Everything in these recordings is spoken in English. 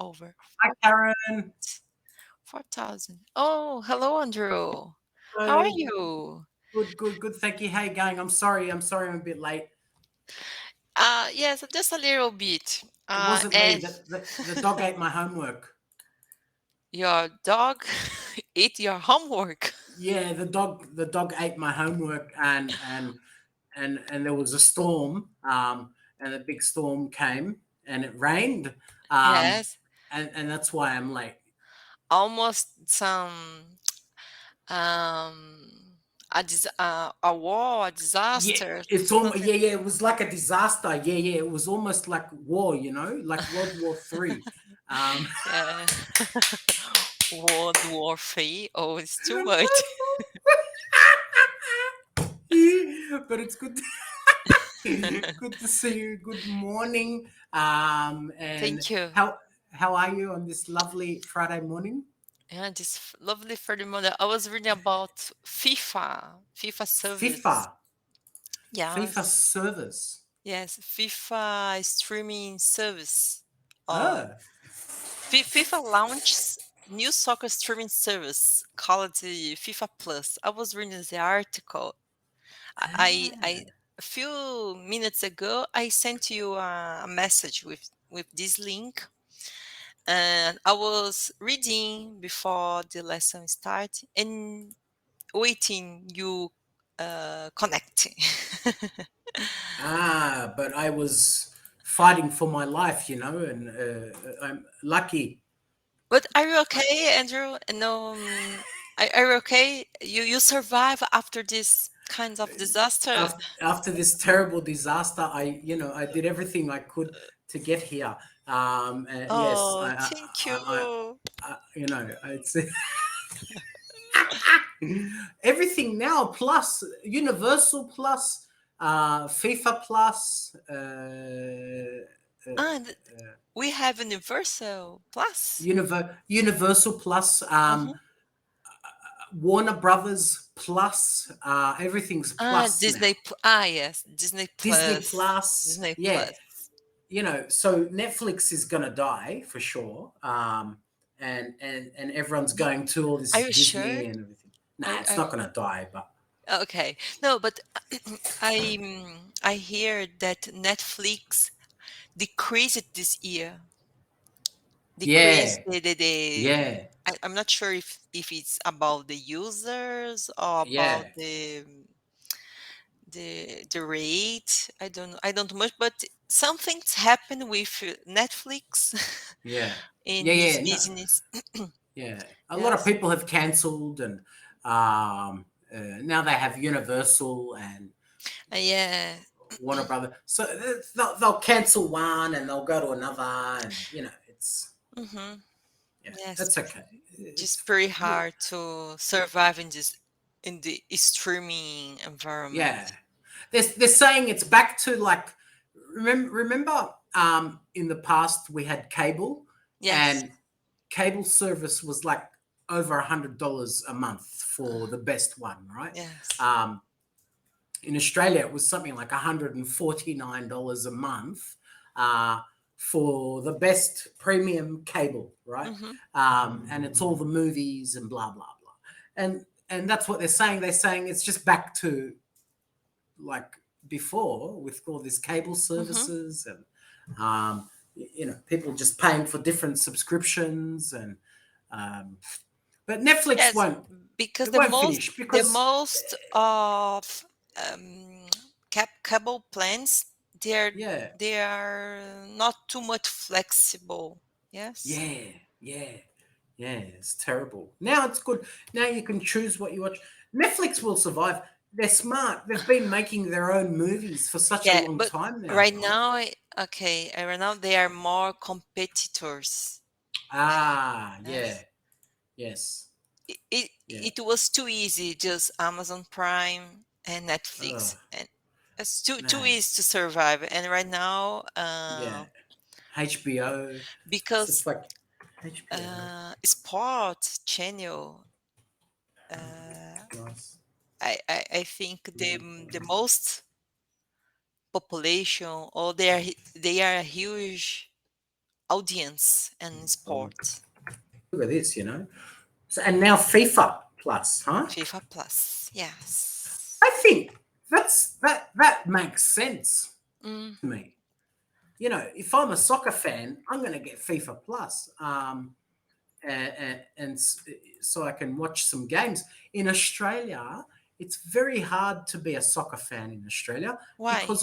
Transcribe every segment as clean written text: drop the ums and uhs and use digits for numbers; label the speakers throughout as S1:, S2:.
S1: over
S2: Hi, Karen.
S1: 4,000. Oh, hello, Andrew. How are
S2: Hello.
S1: you?
S2: Good, good, good. Thank you. How you going? I'm sorry I'm a bit late.
S1: Yes, just a little bit.
S2: It wasn't me.
S1: And
S2: The dog ate my homework.
S1: your dog ate your homework.
S2: Yeah, the dog ate my homework and there was a storm, and a big storm came and it rained. Um
S1: Yes,
S2: and that's why I'm late.
S1: almost some a war, a
S2: Yeah,
S1: disaster,
S2: it's almost
S1: something.
S2: yeah, it was like a disaster. Yeah, it was almost like war, like World War III. Um
S1: Yeah. World War III. Oh, it's too much.
S2: but it's good good to see you. Good morning. And
S1: Thank you.
S2: how are you on this lovely Friday morning?
S1: Yeah, this lovely Friday morning. I was reading about FIFA service.
S2: FIFA, FIFA
S1: Yes,
S2: servers.
S1: yes, FIFA streaming service.
S2: Oh,
S1: FIFA launches new soccer streaming service called the FIFA Plus. I was reading the article. I
S2: ah,
S1: a few minutes ago I sent you a message with this link, and I was reading before the lesson start and waiting you connect.
S2: but I was fighting for my life, and I'm lucky.
S1: But are you okay, Andrew? No, are you okay? You survive after this kinds of disaster.
S2: After this terrible disaster, I did everything I could to get here. Yes,
S1: Oh, thank you.
S2: it's everything now plus Universal plus, FIFA plus.
S1: And we have Universal Plus.
S2: Universal plus,
S1: Uh-huh.
S2: Warner Brothers plus, everything's plus now.
S1: Yes, Disney
S2: Disney
S1: Plus.
S2: Plus,
S1: Disney
S2: yeah.
S1: Plus.
S2: So Netflix is gonna die for sure. And everyone's going to all
S1: Are
S2: this
S1: you sure?
S2: Disney and everything. Nah, it's
S1: Are
S2: not gonna die, but
S1: okay. No, but I hear that Netflix decreased this year. Decreased
S2: yeah,
S1: the
S2: yeah,
S1: I'm not sure if it's about the users or about
S2: yeah,
S1: the rate. I don't much, but something's happened with Netflix
S2: yeah,
S1: in
S2: yeah,
S1: this
S2: yeah. No,
S1: business.
S2: yeah. A lot of
S1: Yes.
S2: people have cancelled, and now they have Universal and
S1: Yeah.
S2: Warner Brother. So they'll cancel one and they'll go to another, and it's
S1: Hmm.
S2: yeah,
S1: Yes.
S2: that's okay.
S1: Just
S2: It's
S1: very hard to survive in this in the streaming environment.
S2: yeah. They're saying it's back to like remember in the past we had cable,
S1: Yes.
S2: and cable service was like over $100 a month for the best one, right?
S1: Yes.
S2: Um, in Australia, it was something like $149 a month, uh, for the best premium cable, right?
S1: Hmm.
S2: And it's all the movies and blah blah blah, and that's what they're saying. They're saying it's just back to like before with all these cable
S1: Hmm.
S2: services and people just paying for different subscriptions and um, but Netflix
S1: Yes,
S2: won't
S1: because
S2: it won't finish
S1: the
S2: because
S1: most of cable plans
S2: yeah,
S1: they are not too much flexible. Yes.
S2: yeah, yeah, yeah, it's terrible. Now it's good. Now you can choose what you watch. Netflix will survive. They're smart. They've been making their own movies for such a
S1: Yeah,
S2: long
S1: but
S2: time now,
S1: right
S2: right?
S1: now, right now they are more competitors.
S2: Yeah,
S1: Yes.
S2: yes, yeah.
S1: It was too easy, just Amazon Prime and
S2: Ugh,
S1: Netflix, and it's too
S2: no,
S1: easy to survive. And right now,
S2: yeah. HBO. It's just
S1: because
S2: like HBO.
S1: sport channel, uh,
S2: Nice.
S1: I think the most population, or they are a huge audience and
S2: Oh,
S1: sport.
S2: look at this, you know. So, and now FIFA Plus, huh?
S1: FIFA Plus, yes.
S2: I think that makes sense
S1: Mm,
S2: to me. You know, if I'm a soccer fan, I'm going to get FIFA Plus, so I can watch some games. In Australia, it's very hard to be a soccer fan in Australia
S1: why?
S2: because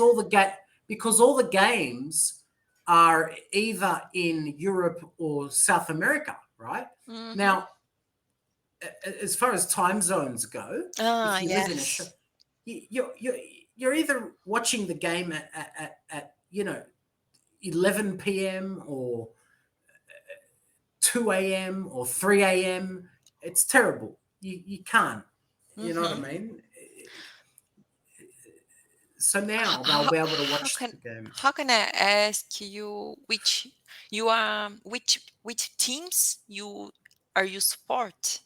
S2: because all the games are either in Europe or South America, right?
S1: Mm-hmm.
S2: Now, as far as time zones go,
S1: Ah,
S2: if you live in
S1: yes.
S2: Australia, you're either watching the game at 11 p.m. or 2 a.m. or 3 a.m. It's terrible. You can't. You know what I
S1: Mm-hmm.
S2: mean? So now they'll
S1: How,
S2: be able to
S1: how
S2: watch
S1: can
S2: the game.
S1: how can I ask you which you are which teams you support?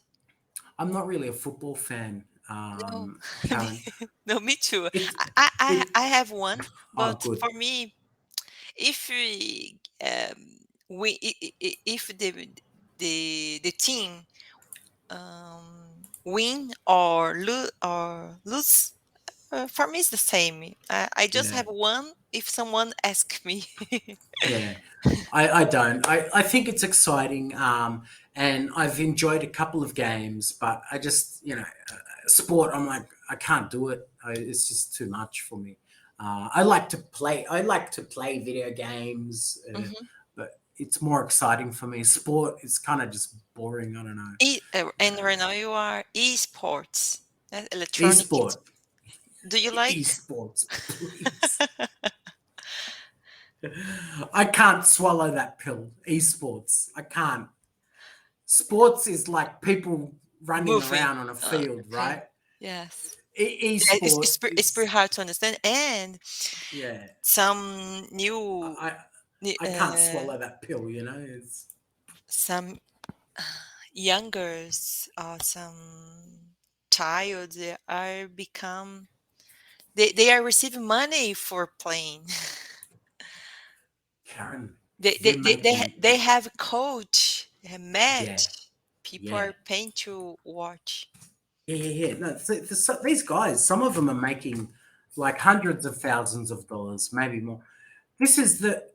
S2: I'm not really a football fan,
S1: No, me,
S2: Karen.
S1: no, me too.
S2: It
S1: I
S2: it
S1: have one,
S2: oh
S1: but
S2: good.
S1: for me, if if the team win or lose, for me it's the same. I just
S2: Yeah,
S1: have one. If someone asks me,
S2: yeah. I don't. I think it's exciting, and I've enjoyed a couple of games, but I just sport. I'm like I can't do it. It's just too much for me. I like to play. I like to play video games,
S1: Mhm.
S2: but it's more exciting for me. Sport is kind of just boring. I don't know.
S1: And right now you are esports, electronic.
S2: Esport,
S1: Do you like?
S2: esports, please. I can't swallow that pill. Esports, I can't. Sports is like people running
S1: Moving.
S2: around on a field,
S1: Okay.
S2: right?
S1: Yes. Yeah,
S2: Esport
S1: it's
S2: is
S1: pretty hard to understand. And
S2: yeah.
S1: some new,
S2: I
S1: new
S2: I can't swallow that pill. You know, it's
S1: some youngers or some child they are become they are receiving money for playing.
S2: Karen.
S1: they, they
S2: You're
S1: they they
S2: making
S1: they have a coach, they have
S2: yeah,
S1: match. People
S2: yeah,
S1: are paying to watch.
S2: yeah. No, these guys, some of them are making like hundreds of thousands of dollars, maybe more. This is the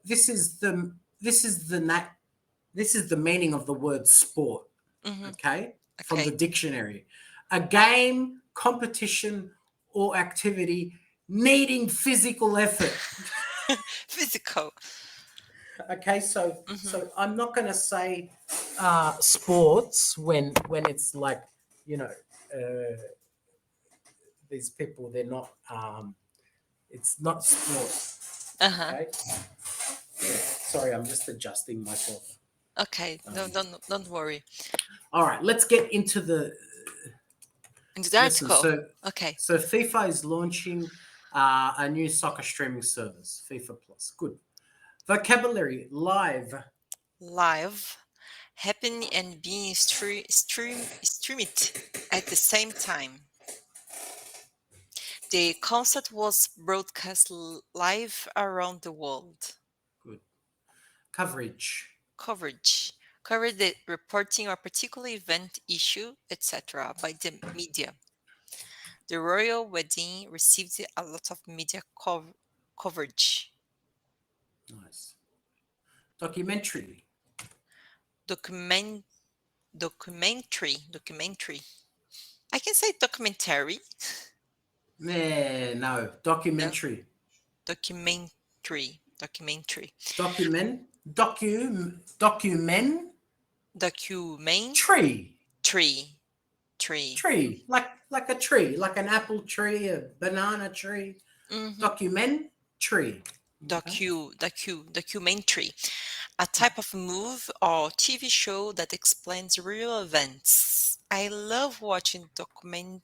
S2: meaning of the word sport.
S1: Hmm.
S2: Okay, from
S1: Okay.
S2: the dictionary, a game, competition, or activity needing physical effort.
S1: Physical.
S2: Okay, so
S1: Hmm.
S2: I'm not going to say sports when it's like you know uh, these people they're not it's not sport.
S1: Uh-huh.
S2: Okay, sorry, I'm just adjusting myself.
S1: Okay.
S2: Um,
S1: Don't worry.
S2: all right, let's get into the
S1: Into the
S2: listen.
S1: article. Okay.
S2: So FIFA is launching a new soccer streaming service, FIFA Plus. Good vocabulary live.
S1: Live, happening and being streamed at the same time. The concert was broadcast live around the world.
S2: Good coverage.
S1: Coverage. Covered the reporting or particular event, issue, etc. by the media. The royal wedding received a lot of media coverage.
S2: Nice documentary.
S1: Document documentary. I can say documentary.
S2: No,
S1: No,
S2: documentary.
S1: documentary.
S2: Documentary.
S1: Documentary. Tree.
S2: Tree. Like a tree, like an apple tree, a banana tree.
S1: Mm-hmm.
S2: Documentary. Okay.
S1: Documentary. A type of move or TV show that explains real events. I love watching documentaries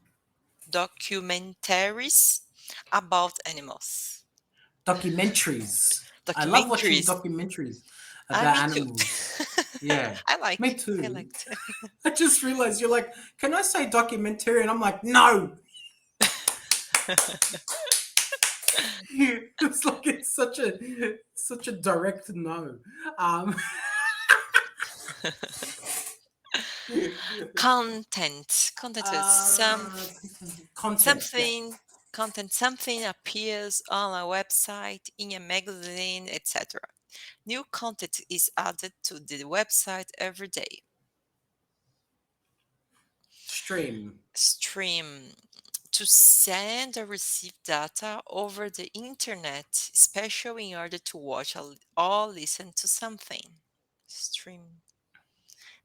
S1: about animals.
S2: Documentaries. I love watching
S1: Documentaries.
S2: documentaries
S1: Ah,
S2: about
S1: me too.
S2: animals. Yeah.
S1: I
S2: Me
S1: like. I
S2: too.
S1: liked.
S2: I just realized you're like, can I say documentary? And I'm like, no. It's like it's such a direct no. Um,
S1: Content is
S2: content, yeah.
S1: something something appears on a website, in a magazine, etc. New content is added to the website every day.
S2: Stream,
S1: Stream, to send or receive data over the internet, especially in order to watch or listen to something. Stream.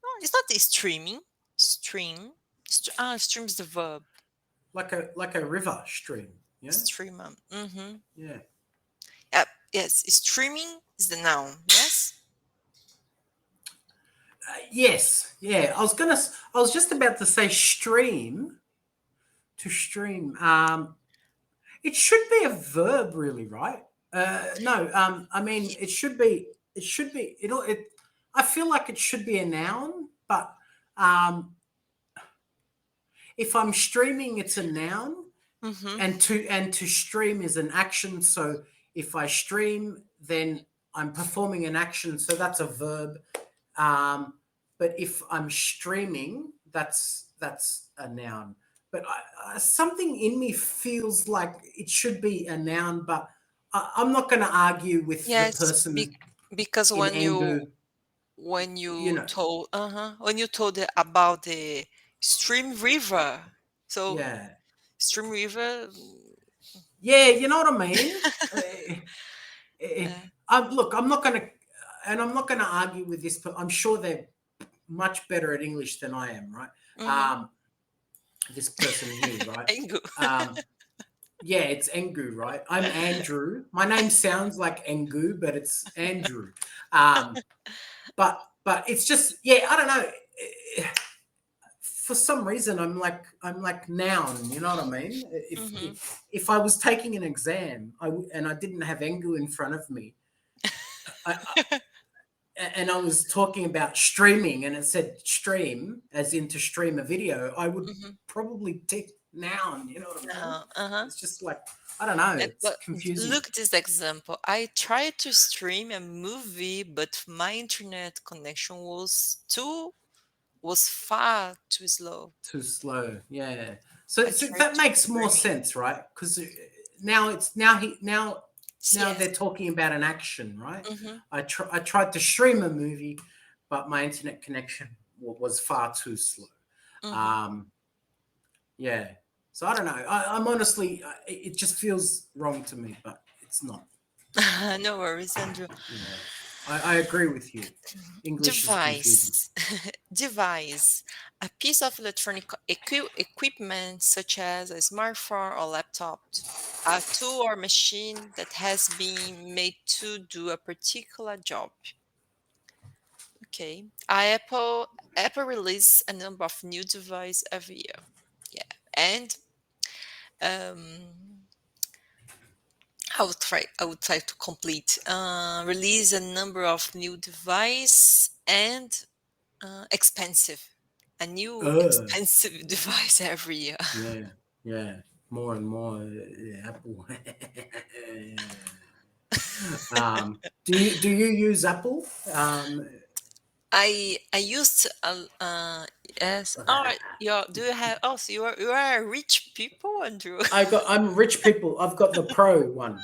S1: No, it's not the streaming. Stream. Stream's the verb.
S2: like a river stream, yeah,
S1: Stream. Mm-hmm.
S2: yeah.
S1: Yes, streaming is the noun. Yes.
S2: Yes, yeah. I was just about to say stream to stream. It should be a verb, really, right? No, I mean it should be. It should be. It'll. It. I feel like it should be a noun, but um, if I'm streaming, it's a noun,
S1: Mm-hmm.
S2: and to stream is an action. So if I stream, then I'm performing an action. So that's a verb. Um, but if I'm streaming, that's a noun. But something in me feels like it should be a noun, but I'm not going to argue with the
S1: Yes,
S2: person
S1: because
S2: in
S1: when you
S2: Engu.
S1: when
S2: You
S1: you
S2: know,
S1: told when you told about the stream river, so
S2: yeah,
S1: stream river.
S2: yeah. You know what I mean? Uh,
S1: Uh,
S2: look, I'm not going to, and I'm not going to argue with this, but I'm sure they're much better at English than I am, right?
S1: mm-hmm.
S2: Um, this person here, right?
S1: Engu.
S2: Um, yeah, it's Engu, right? I'm Andrew. My name sounds like Engu, but it's Andrew. Um, but it's just, yeah, I don't know. For some reason, I'm like noun. You know what I mean? If
S1: Mm-hmm.
S2: if I was taking an exam, and I didn't have Engu in front of me, I, and I was talking about streaming and it said stream as in to stream a video, I would
S1: Mm-hmm.
S2: probably tick noun, you know what I mean?
S1: Uh-huh.
S2: It's just like, I don't know, it's
S1: But
S2: confusing.
S1: look this example. I tried to stream a movie, but my internet connection was far too slow.
S2: Too slow. Yeah. So
S1: I
S2: so
S1: tried
S2: that
S1: to
S2: makes more
S1: stream it.
S2: sense, right? Because now
S1: Yes.
S2: they're talking about an action, right?
S1: Mm-hmm.
S2: I tried to stream a movie, but my internet connection was far too slow.
S1: Mm-hmm.
S2: Um, Yeah. So I don't know. I'm honestly, it just feels wrong to me, but it's not.
S1: No worries, Andrew.
S2: Yeah. I agree with you. English is confusing.
S1: Device. Device. A piece of electronic equipment such as a smartphone or laptop. A tool or machine that has been made to do a particular job. Okay. Apple release a number of new devices every year. Yeah. And um I would try to complete release a number of new device and expensive. A new
S2: Uh,
S1: expensive device every year.
S2: yeah. Yeah. More and more. Yeah, Apple. Do you use Apple?
S1: I used yes. Oh, do you have? Oh, so you are a rich people, Andrew.
S2: I'm rich people. I've got the Pro one.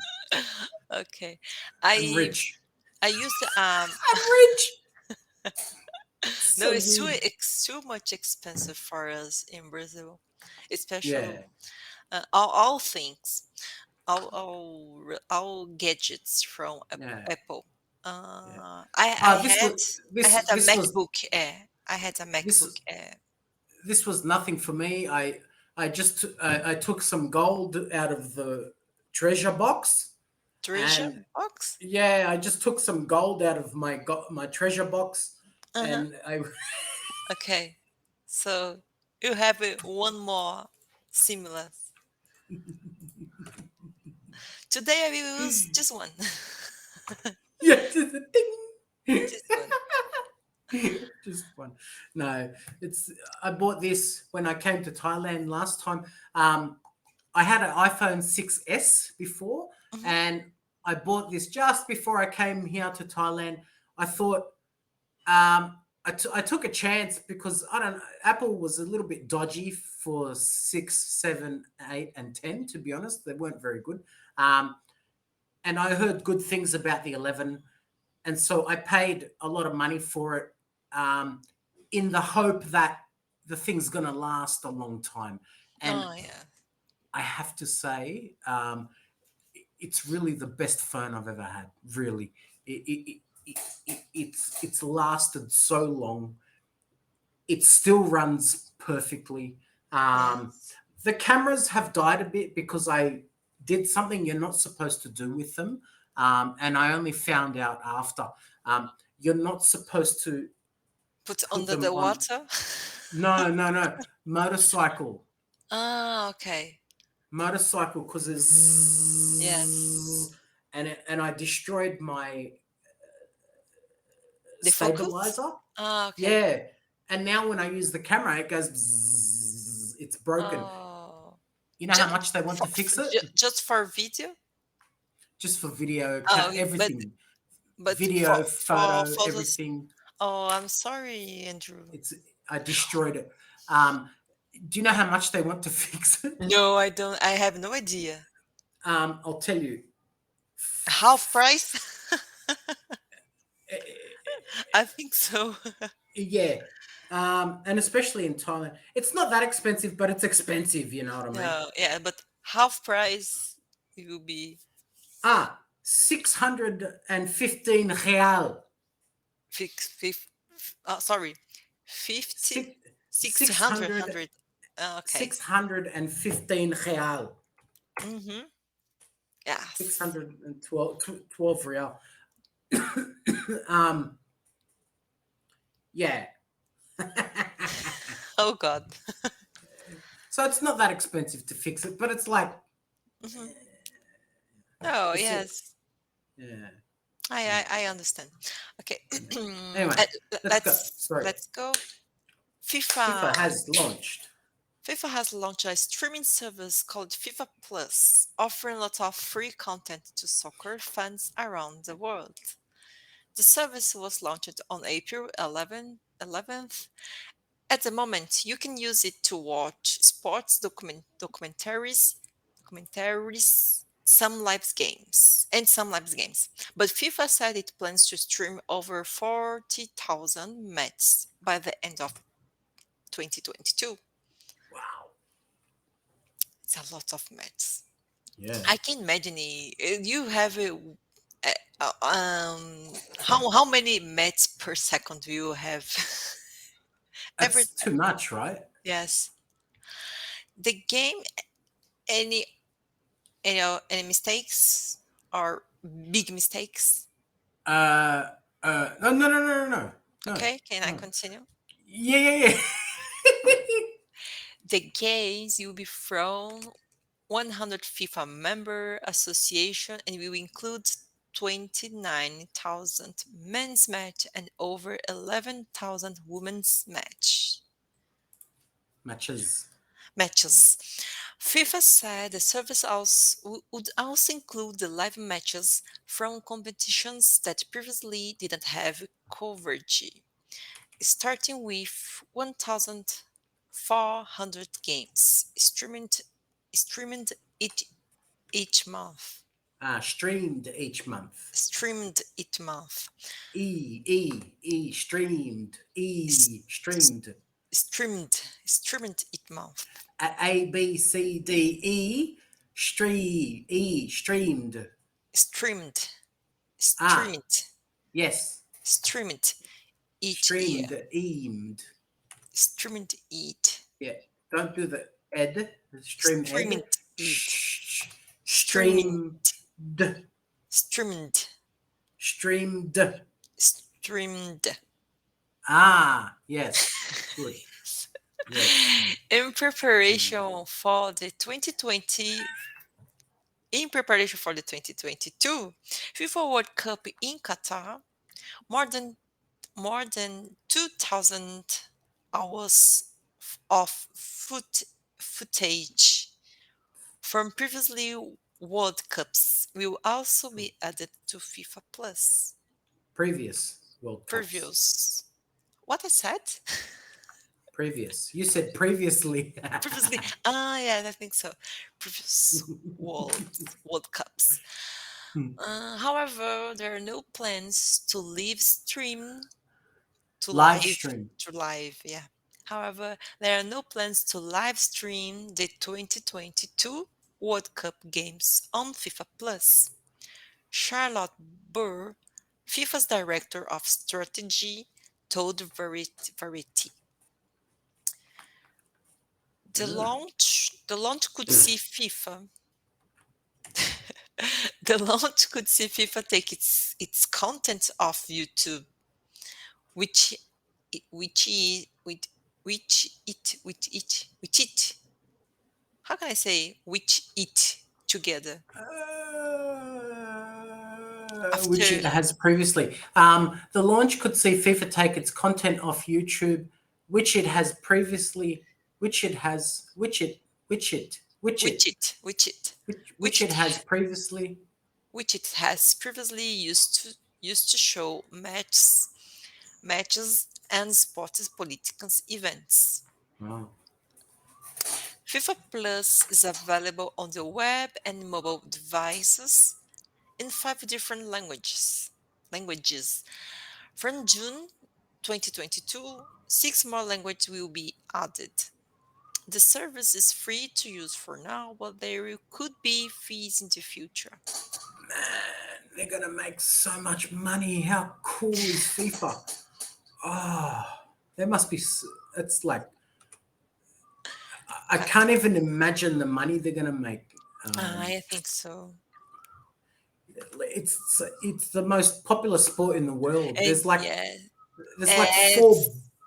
S1: Okay,
S2: I'm
S1: I
S2: rich.
S1: I used
S2: I'm rich.
S1: no,
S2: So
S1: it's
S2: weird.
S1: too much expensive for us in Brazil, especially
S2: Yeah.
S1: all things, all gadgets from
S2: Yeah.
S1: Apple.
S2: Yeah.
S1: I
S2: This
S1: had
S2: was
S1: I had
S2: this
S1: a
S2: this was
S1: MacBook Air. I had a MacBook
S2: this
S1: Air.
S2: this was nothing for me. I took some gold out of the treasure box,
S1: Treasure
S2: and
S1: box.
S2: yeah, I just took some gold out of my treasure box,
S1: Uh-huh.
S2: and I
S1: Okay. So you have one more similar. Today I will use just one.
S2: yeah, just a ding.
S1: Just one.
S2: Just one. No, it's I bought this when I came to Thailand last time. Um, I had an iPhone 6S before,
S1: Mhm.
S2: and I bought this just before I came here to Thailand. I thought I took a chance because I don't know, Apple was a little bit dodgy for 6, 7, 8, and 10. To be honest, they weren't very good. Um, and I heard good things about the 11, and so I paid a lot of money for it, um, in the hope that the thing's going to last a long time. And
S1: Oh yeah.
S2: I have to say, it's really the best phone I've ever had. Really, it's lasted so long. It still runs perfectly. Um,
S1: Yes.
S2: the cameras have died a bit because I did something you're not supposed to do with them, and I only found out after. You're not supposed to
S1: Put
S2: put
S1: under
S2: them
S1: the
S2: on.
S1: water.
S2: No, no, no. Motorcycle,
S1: Ah, okay.
S2: motorcycle, because it's
S1: Yes.
S2: and I destroyed my
S1: The focus?
S2: stabilizer.
S1: Ah, okay.
S2: Yeah, and now when I use the camera, it goes. It's broken.
S1: Oh.
S2: You know how
S1: Just
S2: much they want to fix it?
S1: just for video?
S2: Just for video,
S1: Oh,
S2: everything,
S1: but
S2: video,
S1: for
S2: photo,
S1: photos.
S2: everything.
S1: Oh, I'm sorry, Andrew.
S2: It's I destroyed it. Um, do you know how much they want to fix it?
S1: No, I don't. I have no idea.
S2: I'll tell you.
S1: Half price? I think so.
S2: Yeah. And especially in Thailand, it's not that expensive, but it's expensive. You know what I mean?
S1: No, yeah, but half price it will be
S2: 615 real.
S1: fix, sorry, 50,
S2: Six,
S1: 600,
S2: 600,
S1: 100. Okay.
S2: 615 real.
S1: Mm-hmm. Yes.
S2: 612 real. um, yeah.
S1: Oh God.
S2: So it's not that expensive to fix it, but it's like,
S1: Hmm. Oh
S2: it's it.
S1: yes.
S2: Yeah. Yeah.
S1: I understand. Okay.
S2: Yeah. Anyway, let's go. Sorry.
S1: Let's go.
S2: FIFA
S1: FIFA.
S2: has launched.
S1: FIFA has launched a streaming service called FIFA Plus, offering lots of free content to soccer fans around the world. The service was launched on April 11th. At the moment, you can use it to watch sports documentaries, some live games. But FIFA said it plans to stream over 40,000 matches by the end of 2022.
S2: Wow.
S1: It's a lot of matches.
S2: Yeah.
S1: I can imagine you have how many mets per second do you have every
S2: That's too much, right?
S1: yes the game any any mistakes or big mistakes.
S2: No, no, no, no, no, no,
S1: Okay, can I
S2: no.
S1: continue?
S2: Yeah, yeah, yeah.
S1: The games will be from 100 FIFA member association and will include 29,000 men's match and over 11,000 women's
S2: Matches.
S1: matches. FIFA said the service also would also include the live matches from competitions that previously didn't have coverage, starting with 1,400 games streamed each month.
S2: Streamed each month.
S1: Streamed each month.
S2: Streamed.
S1: S- s-
S2: Streamed.
S1: streamed each month.
S2: A, B, C, D, E. Streamed.
S1: Streamed,
S2: Ah,
S1: streamed,
S2: yes.
S1: streamed each year.
S2: Streamed. Eamed.
S1: Streamed eat.
S2: Yeah. Don't do the ed. Stream
S1: Streamed
S2: ed.
S1: eat. Streaming,
S2: Streamed.
S1: streamed,
S2: Streamed.
S1: streamed.
S2: Yes. Good. Yes.
S1: In
S2: Mm.
S1: preparation for the 2020 in preparation for the 2022 FIFA World Cup in Qatar, more than 2,000 hours of footage from previously World Cups will also be added to FIFA Plus.
S2: Previous World Cups.
S1: Previous. What I said?
S2: Previous. You said previously.
S1: Previously. Ah, yeah, I think so. Previous World World Cups. However, there are no plans to live stream to
S2: Live
S1: live
S2: stream.
S1: yeah. However, there are no plans to live stream the 2022 World Cup games on FIFA Plus. Charlotte Burr, FIFA's director of strategy, told Variety. The launch could see FIFA. The launch could see FIFA take its content off YouTube, which which is which it how can I say which it together
S2: Which
S1: after
S2: it has previously. The launch could see FIFA take its content off YouTube, which it has previously, which it has, which
S1: which
S2: it
S1: it
S2: has previously.
S1: which it has previously used to show matches and sports political events.
S2: Oh,
S1: FIFA Plus is available on the web and mobile devices in 5 different languages. From June 2022, 6 more languages will be added. The service is free to use for now, but could be fees in the future.
S2: they're gonna make so much money. How cool is FIFA? Oh, there must be. It's like I can't even imagine the money they're gonna make.
S1: I think so.
S2: It's the most popular sport in the world.
S1: And yeah,
S2: There's like
S1: it's
S2: 4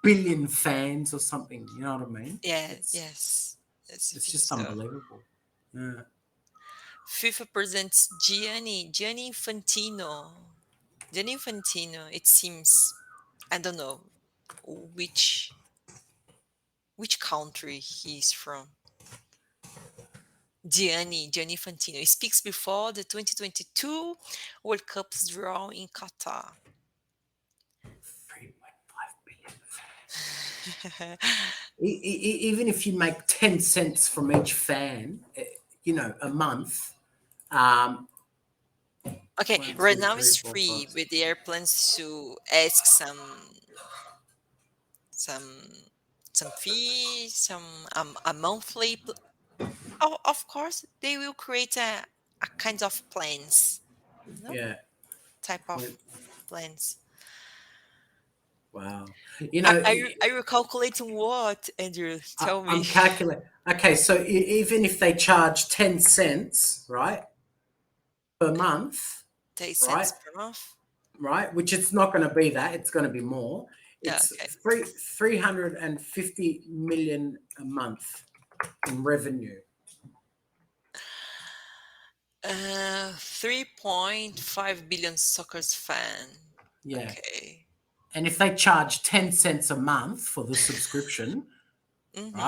S2: billion fans or something. You know what I mean?
S1: yeah, yes, I
S2: It's
S1: think
S2: just
S1: so.
S2: unbelievable. Yeah.
S1: FIFA presents Gianni Infantino. Gianni Infantino. It seems I don't know which which country he's from. Gianni Infantino. He speaks before the 2022 World Cup's draw in Qatar.
S2: 3.5 billion even if you make 10 cents from each fan, a month, um,
S1: Okay,
S2: one,
S1: right
S2: two,
S1: now
S2: three,
S1: it's
S2: four, five,
S1: free, but
S2: six.
S1: they are plans to ask some some fee, some a monthly. Oh, of course, they will create a kind of plans, no
S2: Yeah.
S1: type
S2: Point.
S1: of plans.
S2: Wow.
S1: Are you calculating what, Andrew? Tell me.
S2: I'm calculating. Okay, so even if they charge 10 cents, right, per month,
S1: 10
S2: right,
S1: cents per month.
S2: right, which it's not going to be that, it's going to be more.
S1: Yeah,
S2: It's
S1: okay.
S2: 350 million a month in revenue.
S1: 3.5 billion soccer's fan.
S2: Yeah.
S1: Okay.
S2: And if they charge 10 cents a month for the subscription, right,
S1: Mm-hmm.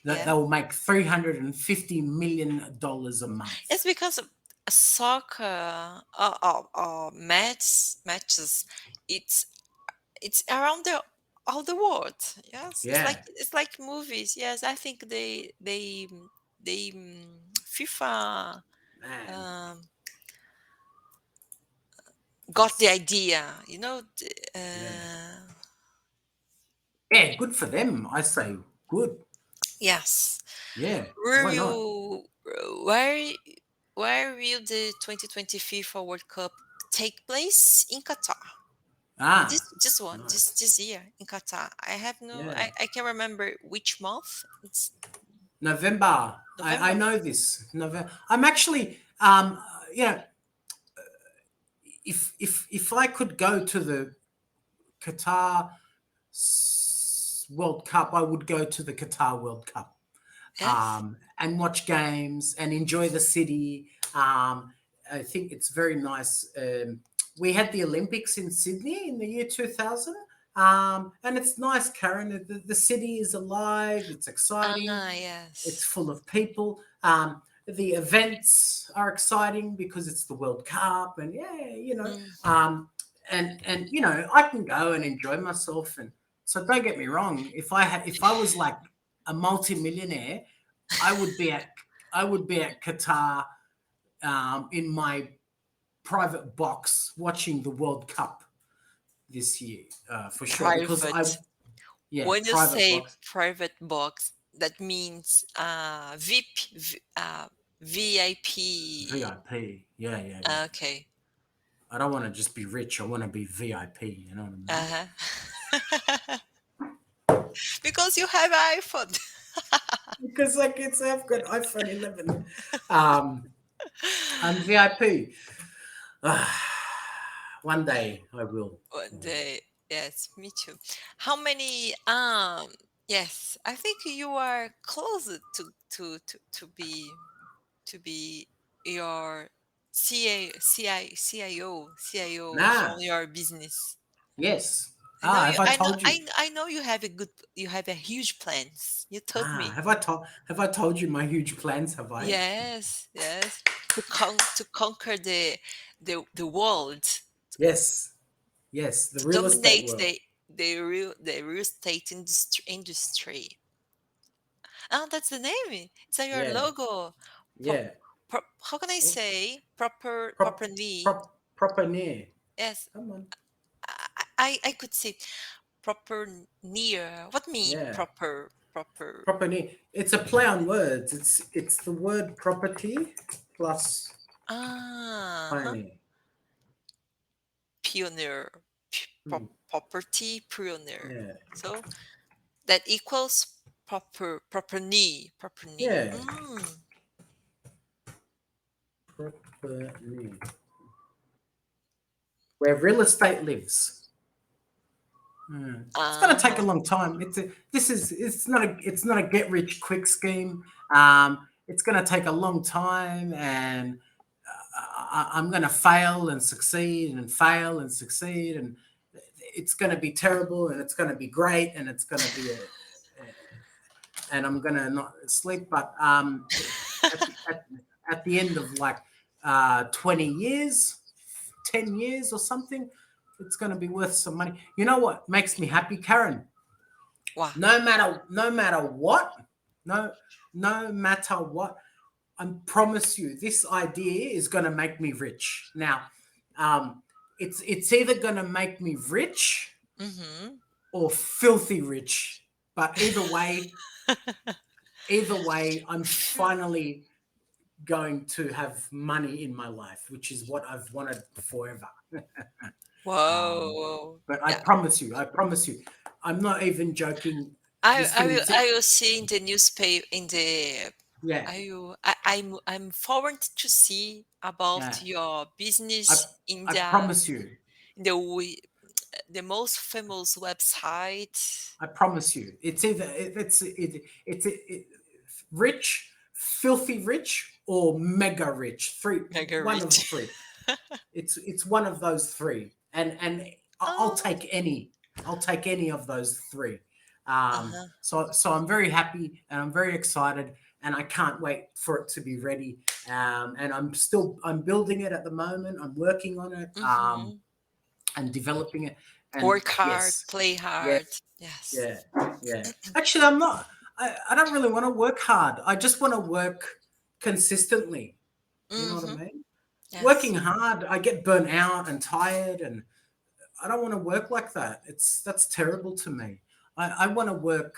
S2: that
S1: Yeah.
S2: they will make $350 million a
S1: It's
S2: month.
S1: because of soccer matches. It's it's around all the world. Yes,
S2: Yeah,
S1: it's like movies. Yes, I think they FIFA
S2: man.
S1: um, got the
S2: It's
S1: idea.
S2: yeah. Yeah, good for them. I say good.
S1: Yes.
S2: Yeah,
S1: Where
S2: why not?
S1: will where where will the 2020 FIFA World Cup take place? In Qatar.
S2: Ah,
S1: This one,
S2: nice.
S1: this year in Qatar. I have no,
S2: Yeah.
S1: I can't remember which month. It's
S2: November. I
S1: November.
S2: know this. November. I'm actually you know, if I could go to the Qatar World Cup, I would go to the Qatar World Cup.
S1: Yes.
S2: And watch games and enjoy the city. I think it's very nice. We had the Olympics in Sydney in the year 2000. And it's nice, Karen. The city is alive, it's exciting,
S1: Ah,
S2: it's
S1: yes.
S2: full of people. the events are exciting because it's the World Cup, and
S1: Mm.
S2: um, and I can go and enjoy myself. And so don't get me wrong, if I was like a multimillionaire, I would be at I would be at Qatar, in my private box watching the World Cup this year, for sure. Because
S1: Private. When you
S2: private
S1: say
S2: box,
S1: private box, that means VIP, VIP.
S2: VIP. Yeah, yeah, yeah.
S1: Okay.
S2: I don't want to just be rich. I want to be VIP. You know what I mean?
S1: Uh-huh. Because you have iPhone.
S2: Because like I've got iPhone 11. Um, I'm VIP. One day I will.
S1: One day. Yes, me too. How many yes, I think you are closer to be your CIO from
S2: Nah.
S1: your business.
S2: Yes.
S1: I know you.
S2: Have I
S1: I know.
S2: told you?
S1: I know you have a good. You have a huge plans. You told me.
S2: Have I told you my huge plans? Have I?
S1: Yes. Yes. To conquer the world,
S2: Yes. Yes. The
S1: to
S2: real estate
S1: dominate
S2: world.
S1: the real estate industry. Oh, that's the name. It's like your
S2: Yeah.
S1: logo. Pro,
S2: Yeah.
S1: how can I
S2: Oh,
S1: say
S2: prop
S1: properly?
S2: Properneer.
S1: Yes,
S2: Come on.
S1: I could say proper near. What mean
S2: Yeah.
S1: proper?
S2: Properneer. It's a play on words. It's the word property plus
S1: Huh.
S2: pioneer.
S1: Pioneer.
S2: Hmm.
S1: Property pioneer.
S2: Yeah.
S1: So that equals proper knee.
S2: Yeah.
S1: Mm.
S2: Properneer. Where real estate lives. Hmm. It's going to take a
S1: Uh-huh.
S2: long time. It's not a get rich quick scheme. It's going to take a long time, and I'm going to fail and succeed and fail and succeed, and it's going to be terrible, and it's going to be great, and it's going to be and I'm going to not sleep. But at the end of like 20 years, 10 years or something, it's going to be worth some money. You know what makes me happy, Karen?
S1: Wow.
S2: No matter what, no no matter what, I promise you, this idea is going to make me rich. Now, um, it's either going to make me rich
S1: Mm-hmm.
S2: or filthy rich. But either way, I'm finally going to have money in my life, which is what I've wanted forever. Um,
S1: Whoa.
S2: but
S1: Yeah.
S2: I promise you, I'm not even joking.
S1: I
S2: This
S1: I
S2: thing,
S1: will I will see in the newspaper in the
S2: yeah,
S1: I'm forward to see about
S2: yeah.
S1: your
S2: I
S1: business
S2: I promise you,
S1: in the most famous website.
S2: I promise you, it's either it's rich, filthy rich, or mega rich.
S1: Mega
S2: One of the
S1: rich.
S2: three. It's one of those three, and I'll
S1: Oh,
S2: take any. I'll take any of those three.
S1: uh-huh.
S2: So I'm very happy and I'm very excited and I can't wait for it to be ready. And I'm building it at the moment. I'm working on it,
S1: Mm-hmm.
S2: and developing it. And
S1: Work hard,
S2: yes,
S1: play
S2: yeah,
S1: hard. Yes.
S2: yeah, yeah. Actually, I'm not. I don't really want to work hard. I just want to work consistently. You know what I
S1: Mm-hmm.
S2: mean? Working
S1: Yes.
S2: hard, I get burnt out and tired, and I don't want to work like that. That's terrible to me. I want to work.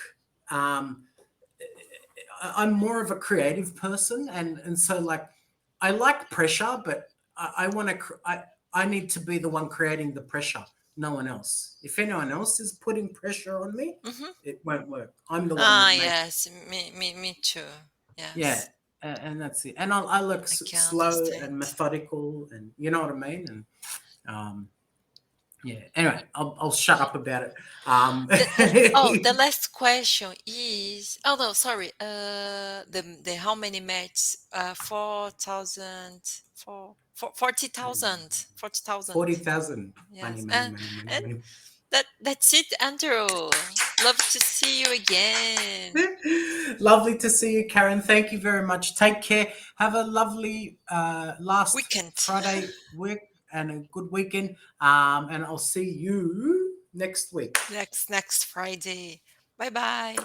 S2: Um, I'm more of a creative person, and so like I like pressure, but I want to. I need to be the one creating the pressure, no one else. If anyone else is putting pressure on me,
S1: Mm-hmm.
S2: it won't work. I'm the one
S1: Ah,
S2: that makes.
S1: yes. Me too.
S2: Yeah,
S1: Yes.
S2: and that's it. And I look
S1: I can
S2: slow
S1: understand.
S2: and methodical, and you know what I mean. And yeah. Anyway, I'll shut up about it.
S1: The last question is oh no sorry the how many matches 4,000 for 40,000
S2: 40,000. Money,
S1: yes
S2: money, money, money,
S1: and
S2: money.
S1: that's it Andrew Love to see you again.
S2: Lovely to see you, Karen. Thank you very much. Take care. Have a lovely last
S1: Weekend.
S2: Friday week and a good weekend. And I'll see you next week.
S1: Next Friday. Bye bye.